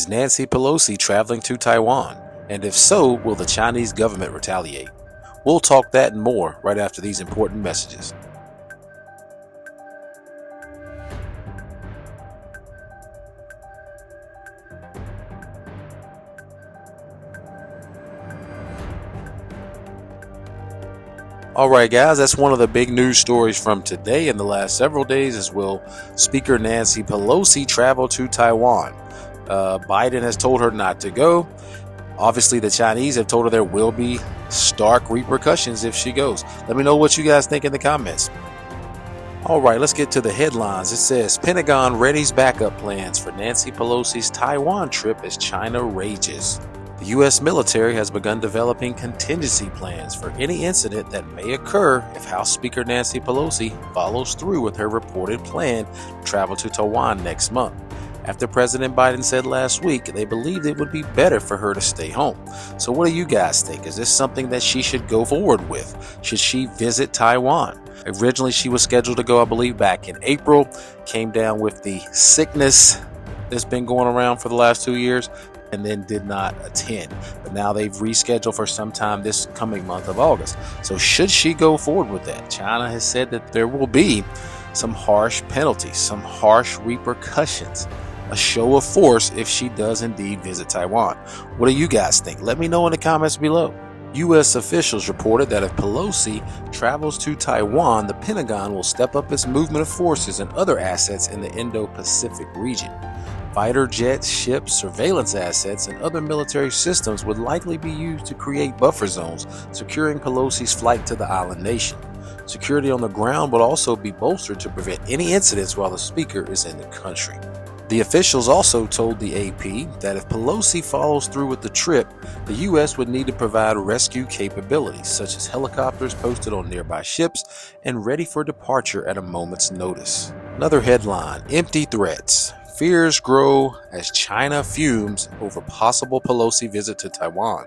Is Nancy Pelosi traveling to Taiwan? And if so, will the Chinese government retaliate? We'll talk that and more right after these important messages. Alright guys, that's one of the big news stories from today and the last several days, as will Speaker Nancy Pelosi travel to Taiwan. Biden has told her not to go. Obviously the Chinese have told her there will be stark repercussions if she goes. Let me know what you guys think in the comments. Alright, let's get to the headlines. It says Pentagon readies backup plans for Nancy Pelosi's Taiwan trip as China rages. The U.S. military has begun developing contingency plans for any incident that may occur if House Speaker Nancy Pelosi follows through with her reported plan to travel to Taiwan next month. After President Biden said last week they believed it would be better for her to stay home. So what do you guys think? Is this something that she should go forward with? Should she visit Taiwan? Originally she was scheduled to go, I believe, back in April. Came down with the sickness that's been going around for the last 2 years, and then did not attend. But now they've rescheduled for sometime this coming month of August. So should she go forward with that? China has said that there will be some harsh penalties, some harsh repercussions, a show of force if she does indeed visit Taiwan. What do you guys think? Let me know in the comments below. U.S. officials reported that if Pelosi travels to Taiwan, the Pentagon will step up its movement of forces and other assets in the Indo-Pacific region. Fighter jets, ships, surveillance assets, and other military systems would likely be used to create buffer zones, securing Pelosi's flight to the island nation. Security on the ground would also be bolstered to prevent any incidents while the speaker is in the country. The officials also told the AP that if Pelosi follows through with the trip, the U.S. would need to provide rescue capabilities, such as helicopters posted on nearby ships and ready for departure at a moment's notice. Another headline: empty threats. Fears grow as China fumes over possible Pelosi visit to Taiwan.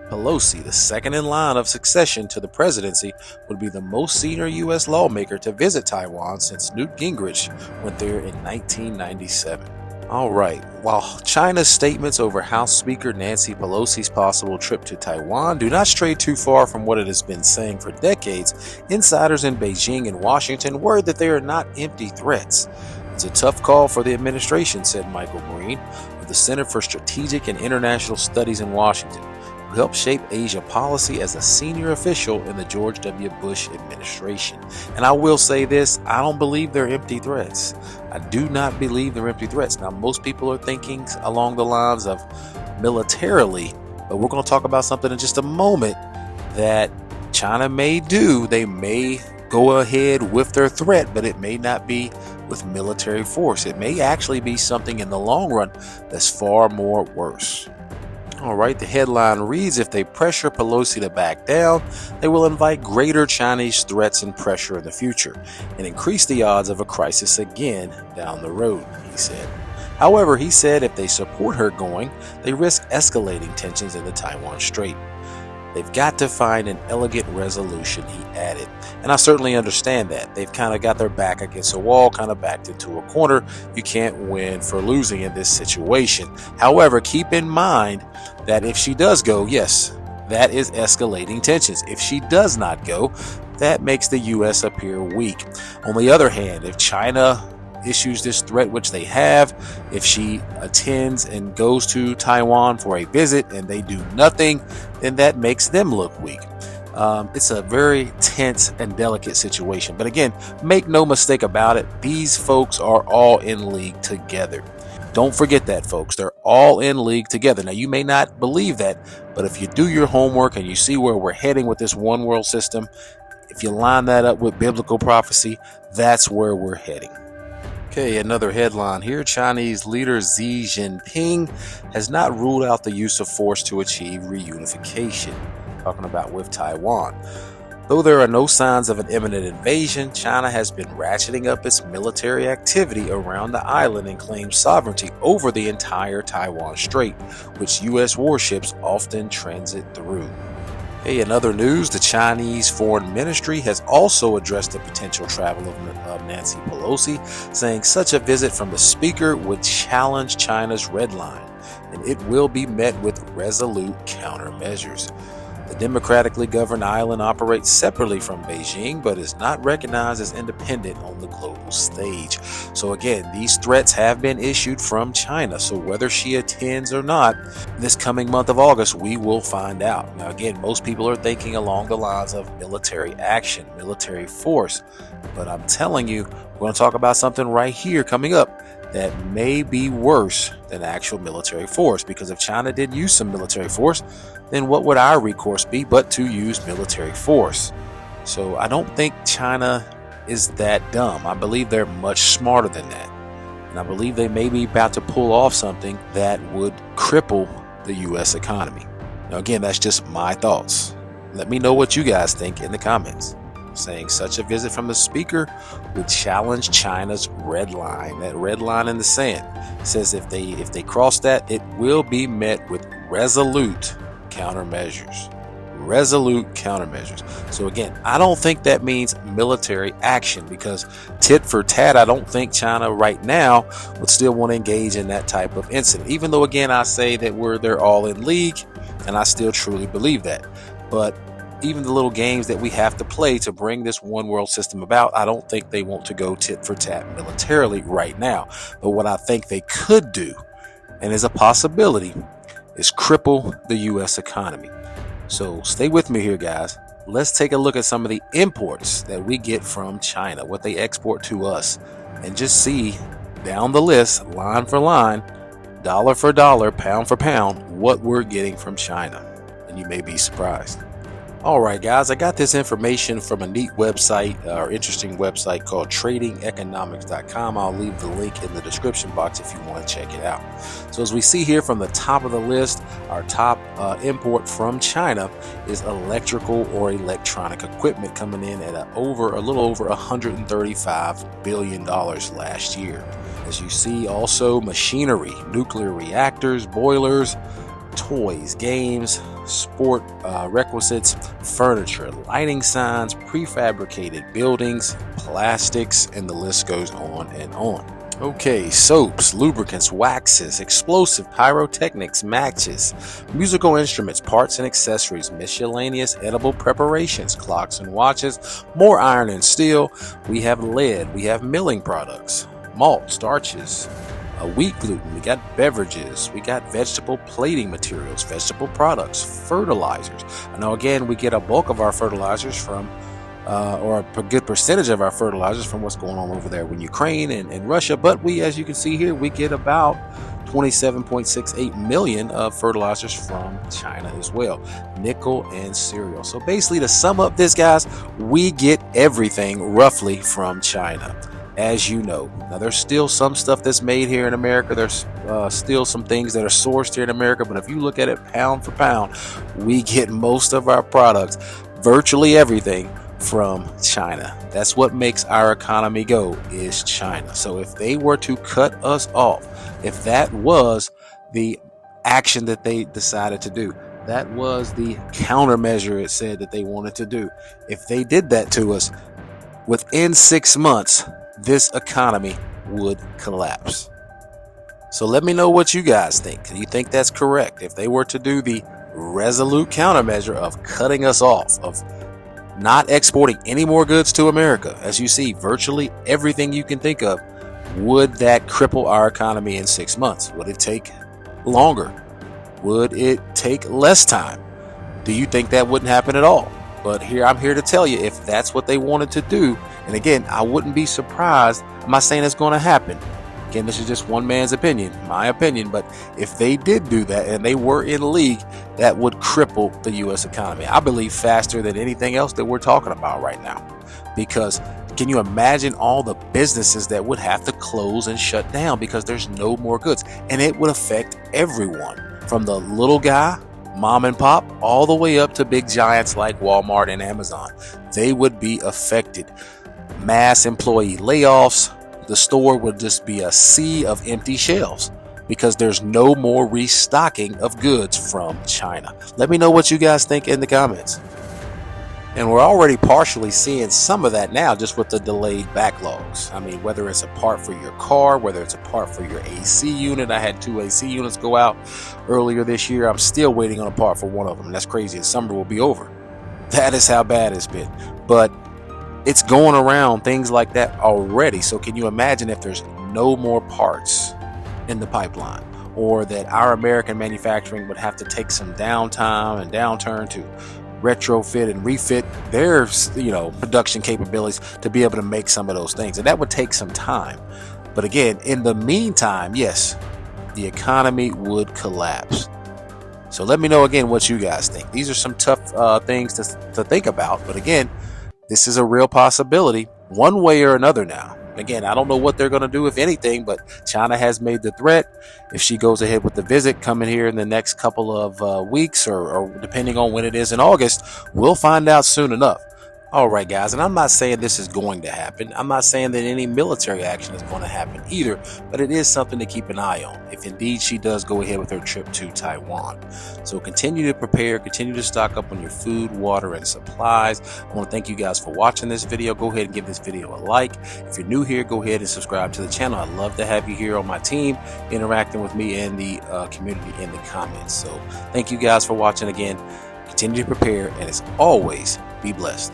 Pelosi, the second in line of succession to the presidency, would be the most senior U.S. lawmaker to visit Taiwan since Newt Gingrich went there in 1997. Alright, while China's statements over House Speaker Nancy Pelosi's possible trip to Taiwan do not stray too far from what it has been saying for decades, insiders in Beijing and Washington worry that they are not empty threats. It's a tough call for the administration, said Michael Green of the Center for Strategic and International Studies in Washington, who helped shape Asia policy as a senior official in the George W. Bush administration. And I will say this, I don't believe they're empty threats. I do not believe they're empty threats. Now, most people are thinking along the lines of militarily, but we're going to talk about something in just a moment that China may do. They may go ahead with their threat, but it may not be with military force. It may actually be something in the long run that's far more worse. Alright, the headline reads, if they pressure Pelosi to back down, they will invite greater Chinese threats and pressure in the future and increase the odds of a crisis again down the road, he said. However, he said if they support her going, they risk escalating tensions in the Taiwan Strait. They've got to find an elegant resolution, he added. And I certainly understand that. They've kind of got their back against a wall, kind of backed into a corner. You can't win for losing in this situation. However, keep in mind that if she does go, yes, that is escalating tensions. If she does not go, that makes the U.S. appear weak. On the other hand, if China issues this threat, which they have, if she attends and goes to Taiwan for a visit and they do nothing, then that makes them look weak. It's a very tense and delicate situation. But again, make no mistake about it, these folks are all in league together. Don't forget that, folks. They're all in league together. Now, you may not believe that, but if you do your homework and you see where we're heading with this one world system, if you line that up with biblical prophecy, that's where we're heading. Okay, another headline here. Chinese leader Xi Jinping has not ruled out the use of force to achieve reunification. Talking about with Taiwan. Though there are no signs of an imminent invasion, China has been ratcheting up its military activity around the island and claims sovereignty over the entire Taiwan Strait, which U.S. warships often transit through. Hey, in other news, the Chinese Foreign Ministry has also addressed the potential travel of Nancy Pelosi, saying such a visit from the speaker would challenge China's red line, and it will be met with resolute countermeasures. The democratically governed island operates separately from Beijing, but is not recognized as independent on the global stage. So again, these threats have been issued from China. So whether she attends or not, this coming month of August, we will find out. Now again, most people are thinking along the lines of military action, military force. But I'm telling you, we're going to talk about something right here coming up that may be worse than actual military force, because if China did use some military force, then what would our recourse be but to use military force? So I don't think China is that dumb. I believe they're much smarter than that. And I believe they may be about to pull off something that would cripple the U.S. economy. Now again, that's just my thoughts. Let me know what you guys think in the comments. Saying such a visit from the speaker would challenge China's red line, that red line in the sand. It says if they cross that, it will be met with resolute countermeasures. Resolute countermeasures. So again, I don't think that means military action, because tit for tat, I don't think China right now would still want to engage in that type of incident. Even though again, I say that they're all in league, and I still truly believe that. But even the little games that we have to play to bring this one world system about, I don't think they want to go tit for tat militarily right now. But what I think they could do, and is a possibility, is cripple the U.S. economy. So stay with me here, guys. Let's take a look at some of the imports that we get from China, what they export to us, and just see down the list, line for line, dollar for dollar, pound for pound, what we're getting from China. And you may be surprised. All right, guys, I got this information from a neat website, or interesting website called tradingeconomics.com. I'll leave the link in the description box if you want to check it out. So as we see here from the top of the list, our top import from China is electrical or electronic equipment, coming in at a little over $135 billion last year. As you see, also machinery, nuclear reactors, boilers, toys, games, sport requisites, furniture, lighting signs, prefabricated buildings, plastics, and the list goes on and on. Okay, soaps, lubricants, waxes, explosive pyrotechnics, matches, musical instruments, parts and accessories, miscellaneous edible preparations, clocks and watches, more iron and steel. We have lead, we have milling products, malt, starches, wheat gluten, we got beverages, we got vegetable plating materials, vegetable products, fertilizers. I know again we get a bulk of our fertilizers from or a good percentage of our fertilizers from what's going on over there in Ukraine and Russia, but we, as you can see here, we get about 27.68 million of fertilizers from China as well, nickel and cereal. So basically, to sum up this, guys, we get everything roughly from China. As you know, now there's still some stuff that's made here in America. There's still some things that are sourced here in America. But if you look at it pound for pound, we get most of our products, virtually everything, from China. That's what makes our economy go, is China. So if they were to cut us off, if that was the action that they decided to do, that was the countermeasure it said that they wanted to do, if they did that to us, within 6 months, this economy would collapse. So let me know what you guys think. Do you think that's correct? If they were to do the resolute countermeasure of cutting us off, of not exporting any more goods to America, as you see, virtually everything you can think of, would that cripple our economy in 6 months? Would it take longer? Would it take less time? Do you think that wouldn't happen at all? But I'm here to tell you, if that's what they wanted to do, and again, I wouldn't be surprised. I'm not saying it's going to happen. Again, this is just one man's opinion, my opinion. But if they did do that and they were in league, that would cripple the U.S. economy, I believe, faster than anything else that we're talking about right now. Because can you imagine all the businesses that would have to close and shut down because there's no more goods? And it would affect everyone, from the little guy, mom and pop, all the way up to big giants like Walmart and Amazon. They would be affected. Mass employee layoffs. The store would just be a sea of empty shelves. because there's no more restocking of goods from China. Let me know what you guys think in the comments. And we're already partially seeing some of that now just with the delayed backlogs. I mean, whether it's a part for your car, whether it's a part for your AC unit. I had 2 AC units go out earlier this year. I'm still waiting on a part for one of them. That's crazy. The summer will be over. That is how bad it's been. But it's going around, things like that already. So can you imagine if there's no more parts in the pipeline, or that our American manufacturing would have to take some downtime and downturn to retrofit and refit their production capabilities to be able to make some of those things, and that would take some time. But again, in the meantime, yes, the economy would collapse. So let me know again what you guys think. These are some tough things to think about, but again, this is a real possibility one way or another now. Again, I don't know what they're going to do, if anything, but China has made the threat. If she goes ahead with the visit coming here in the next couple of weeks, or depending on when it is in August, we'll find out soon enough. All right, guys, and I'm not saying this is going to happen. I'm not saying that any military action is going to happen either, but it is something to keep an eye on if indeed she does go ahead with her trip to Taiwan. So continue to prepare, continue to stock up on your food, water, and supplies. I want to thank you guys for watching this video. Go ahead and give this video a like. If you're new here, go ahead and subscribe to the channel. I'd love to have you here on my team, interacting with me and the community in the comments. So thank you guys for watching again. Continue to prepare, and as always, be blessed.